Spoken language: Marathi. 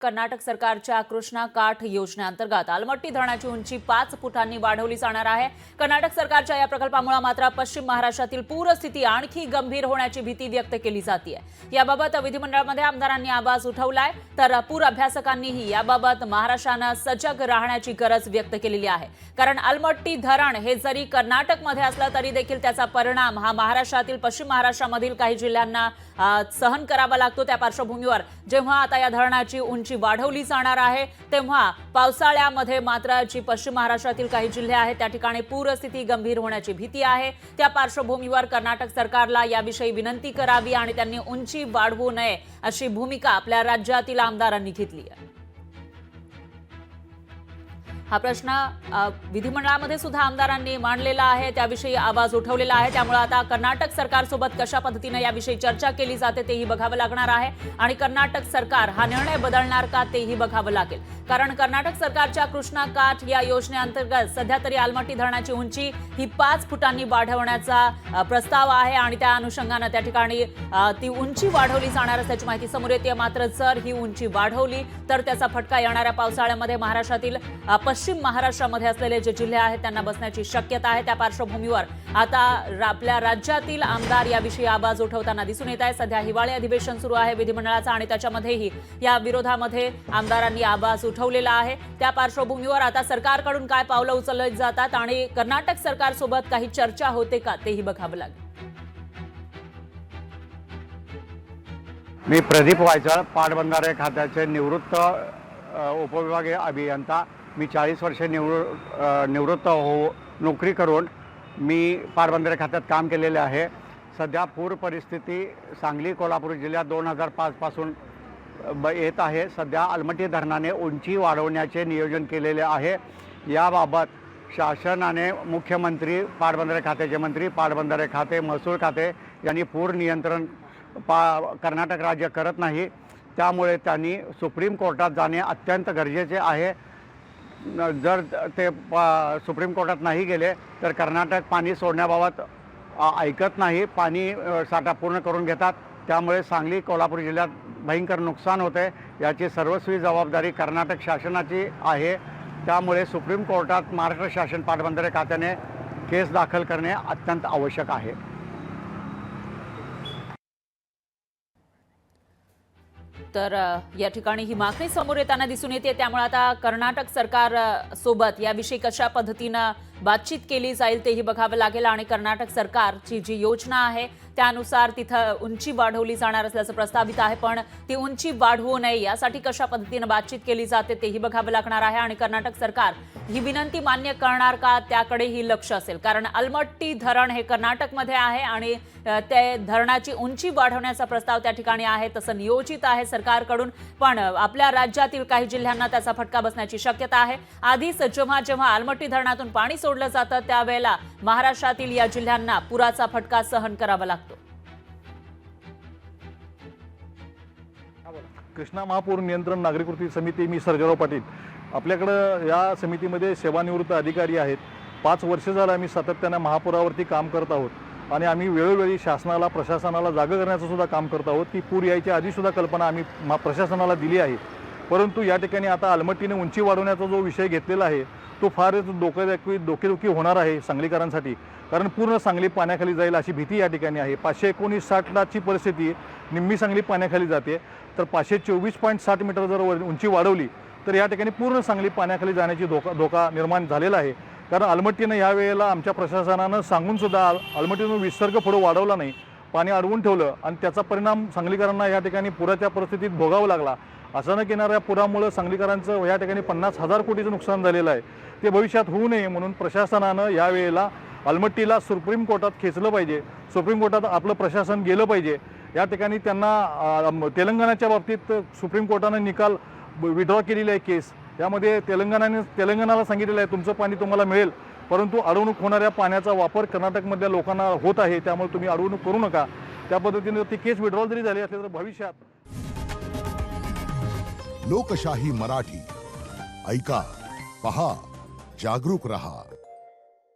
कर्नाटक सरकारच्या कृष्णा काठ योजनेअंतर्गत आलमट्टी धरणाची उंची 5 फुटांनी वाढवली जाणार आहे। कर्नाटक सरकारच्या या प्रकल्पामुळे मात्र पश्चिम महाराष्ट्रातील पूरस्थिती आणखी गंभीर होण्याची भीती व्यक्त केली जाते। याबाबत विधिमंडळामध्ये आमदारांनी आवाज उठवलाय, तर पूर अभ्यासकांनीही याबाबत महाराष्ट्राने सजग राहण्याची गरज व्यक्त केलेली आहे। कारण आलमट्टी धरण हे जरी कर्नाटकमध्ये असलं तरी देखील त्याचा परिणाम हा महाराष्ट्रातील पश्चिम महाराष्ट्रामधील काही जिल्ह्यांना सहन करावा लागतो। त्या पार्श्वभूमीवर जेव्हा आता या धरणाची उंची वाढवली जाणार आहे, तेव्हा पावसाळ्यामध्ये मात्र जी पश्चिम महाराष्ट्रातील काही जिल्हे आहेत त्या ठिकाणी पूरस्थिती गंभीर होण्याची भीती आहे। त्या पार्श्वभूमीवर कर्नाटक सरकारला याविषयी विनंती करावी आणि त्यांनी उंची वाढवू नये अशी भूमिका आपल्या राज्यातील आमदारांनी घेतली आहे। हा प्रश्न विधिमंडळामध्ये सुद्धा आमदारांनी मांडलेला आहे, त्याविषयी आवाज उठवलेला आहे। त्यामुळे आता कर्नाटक सरकारसोबत कशा पद्धतीने याविषयी चर्चा केली जाते तेही बघावं लागणार आहे आणि कर्नाटक सरकार हा निर्णय बदलणार का तेही बघावं लागेल। कारण कर्नाटक सरकारच्या कृष्णा काठ या योजनेअंतर्गत सध्या तरी आलमट्टी धरणाची उंची ही 5 फुटांनी वाढवण्याचा प्रस्ताव आहे आणि त्या अनुषंगाने त्या ठिकाणी ती उंची वाढवली जाणार असल्याची माहिती समोर येते। मात्र जर ही उंची वाढवली तर त्याचा फटका येणाऱ्या पावसाळ्यामध्ये महाराष्ट्रातील पश्चिम महाराष्ट्रामध्ये असलेले जे जिल्हे आहेत त्यांना बसण्याची शक्यता आहे। त्या पार्श्वभूमीवर आता आपल्या राज्यातील आमदार याविषयी आवाज उठवताना दिसून येत आहे। सध्या हिवाळी अधिवेशन सुरू आहे विधिमंडळाचं आणि त्याच्यामध्येही या विरोधामध्ये आमदारांनी आवाज उठवलेला आहे। त्या पार्श्वभूमीवर आता सरकारकडून काय पावलं उचलली जातात आणि कर्नाटक सरकारसोबत काही चर्चा होते का तेही बघावं लागेल। मी प्रदीप वायचळ, पाटबंधारे खात्याचे निवृत्त उपविभागीय अभियंता। मी 40 वर्षे निवृत्त नोकरी करून मी पाटबंधारे खात्यात काम केलेले आहे। सध्या पूर परिस्थिती सांगली कोल्हापूर जिल्ह्यात 2005 पासून येत आहे। सध्या आलमट्टी धरणाने उंची वाढवण्याचे नियोजन केलेले आहे। याबाबत शासनाने मुख्यमंत्री, पाटबंधारे खात्याचे मंत्री, पाटबंधारे खाते, महसूल खाते यांनी पूर नियंत्रण कर्नाटक राज्य करत नाही, त्यामुळे त्यांनी सुप्रीम कोर्टात जाणे अत्यंत गरजेचे आहे। जर ते सुप्रीम कोर्टात नाही गेले तर कर्नाटक पाणी सोडण्याबाबत ऐकत नाही, पाणी साठा पूर्ण करून घेतात। त्यामुळे सांगली कोल्हापूर जिल्ह्यात भयंकर नुकसान होते। याची सर्वस्वी जबाबदारी कर्नाटक शासनाची आहे। त्यामुळे सुप्रीम कोर्टात महाराष्ट्र शासन पाटबंधारे खात्याने केस दाखल करणे अत्यंत आवश्यक आहे। तर या ठिकाणी ही मागणी समोर येताना दिसून येते। त्यामुळे आता कर्नाटक सरकार सोबत याविषयी कशा पद्धतीने बातचीत केली जाईल तेही बघावं लागेल आणि कर्नाटक सरकारची जी योजना आहे त्यानुसार तिथं उंची वाढवली जाणार असल्याचं प्रस्तावित आहे, पण ती उंची वाढवू नये यासाठी कशा पद्धतीने बातचीत केली जाते तेही बघावं लागणार आहे आणि कर्नाटक सरकार ही विनंती मान्य करणार का त्याकडेही लक्ष असेल। कारण आलमट्टी धरण हे कर्नाटकमध्ये आहे आणि ते धरणाची उंची वाढवण्याचा प्रस्ताव त्या ठिकाणी आहे, तसं नियोजित आहे सरकारकडून, पण आपल्या राज्यातील काही जिल्ह्यांना त्याचा फटका बसण्याची शक्यता आहे। आधीच जेव्हा जेव्हा आलमट्टी धरणातून पाणी सोडलं जातं त्यावेळेला महाराष्ट्रातील या जिल्ह्यांना पुराचा फटका सहन करावा लागतो। कृष्णा महापूर नियंत्रण नागरिक कृती समिती, मी सर्जेराव पाटील। आपल्याकडे या समितीमध्ये सेवानिवृत्त अधिकारी आहेत। 5 वर्ष झालं आम्ही सातत्याने महापुरावरती काम करत आहोत आणि आम्ही वेळोवेळी शासनाला, प्रशासनाला जागा करण्याचं सुद्धा काम करत आहोत की पूर यायच्या आधी सुद्धा कल्पना आम्ही प्रशासनाला दिली आहे। परंतु या ठिकाणी आता आलमट्टीने उंची वाढवण्याचा जो विषय घेतलेला आहे तो फारच डोकेदुखी होणार आहे सांगलीकरांसाठी। कारण पूर्ण सांगली पाण्याखाली जाईल अशी भीती या ठिकाणी आहे। 519-60ची परिस्थिती निम्मी सांगली पाण्याखाली जाते, तर 524.60 मीटर जर उंची वाढवली तर या ठिकाणी पूर्ण सांगली पाण्याखाली जाण्याची धोका निर्माण झालेला आहे। कारण आलमट्टीनं या वेळेला आमच्या प्रशासनानं सांगून सुद्धा आलमट्टीनं विसर्ग पुढे वाढवला नाही, पाणी अडवून ठेवलं आणि त्याचा परिणाम सांगलीकरांना या ठिकाणी पुराच्या परिस्थितीत भोगावं लागला। अचानक येणाऱ्या पुरामुळे सांगलीकरांचं या ठिकाणी 50,000 कोटीचं नुकसान झालेलं आहे। ते भविष्यात होऊ नये म्हणून प्रशासनानं यावेळेला आलमट्टीला सुप्रीम कोर्टात खेचलं पाहिजे, सुप्रीम कोर्टात आपलं प्रशासन गेलं पाहिजे। या ठिकाणी त्यांना तेलंगणाच्या बाबतीत सुप्रीम कोर्टानं निकाल विड्रॉ केलेली आहे केस। यामध्ये तेलंगणाला सांगितलेलं आहे तुमचं पाणी तुम्हाला मिळेल, परंतु अडवणूक होणाऱ्या पाण्याचा वापर कर्नाटकमधल्या लोकांना होत आहे, त्यामुळे तुम्ही अडवणूक करू नका। त्या पद्धतीने ती केस विड्रॉ जरी झाली असली तर भविष्यात लोकशाही मराठी ऐका, पहा, जागरूक रहा।